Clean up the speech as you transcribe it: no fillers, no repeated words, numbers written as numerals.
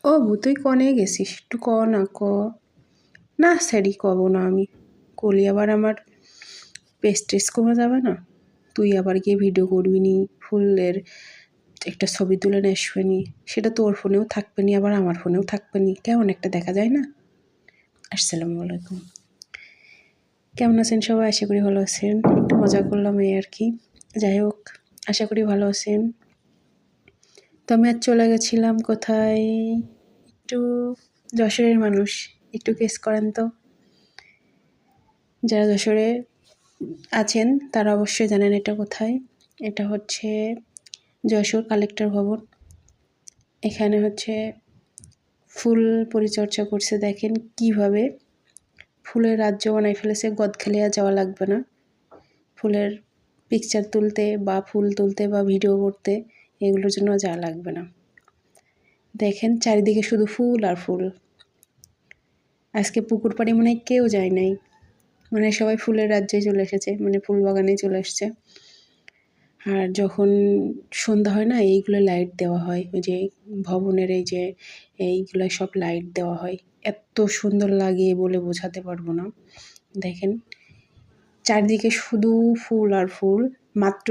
ও বু তুই কনে গেছিস একটু ক না ক। না স্যারি কব না আমি, করলি আবার আমার পেস্টেস কমে যাবে না। তুই আবার গিয়ে ভিডিও করবি নি, ফুলের একটা ছবি তুলে নিয়ে আসবে নি, সেটা তোর ফোনেও থাকবে নি আবার আমার ফোনেও থাকবে নি, কেমন একটা দেখা যায় না। আসসালামু আলাইকুম, কেমন আছেন সবাই? আশা করি ভালো আছেন। একটু মজা করলাম এই আর কি। যাই হোক, আশা করি ভালো আছেন। তো আমি আজ চলে গেছিলাম কোথায়, একটু যশোরের মানুষ একটু গেস করেন তো। যারা যশোরে আছেন তারা অবশ্যই জানেন এটা কোথায়। এটা হচ্ছে যশোর কালেক্টর ভবন। এখানে হচ্ছে ফুল পরিচর্যা করছে, দেখেন কিভাবে ফুলের রাজ্য বানাই ফেলেছে। গদখালিয়া যাওয়া লাগবে না ফুলের পিকচার তুলতে বা ফুল তুলতে বা ভিডিও করতে, এগুলোর জন্য যাওয়া লাগবে না। দেখেন চারিদিকে শুধু ফুল আর ফুল। আজকে পুকুর পাড়ে মনে হয় কেউ যায় নাই, মানে সবাই ফুলের রাজ্যে চলে এসেছে, মানে ফুল বাগানে চলে এসছে। আর যখন সন্ধ্যা হয় না, এইগুলো লাইট দেওয়া হয়, ওই যে ভবনের এই যে এইগুলো সব লাইট দেওয়া হয়, এত সুন্দর লাগে বলে বোঝাতে পারবো না। দেখেন চারদিকে শুধু ফুল আর ফুল, মাত্র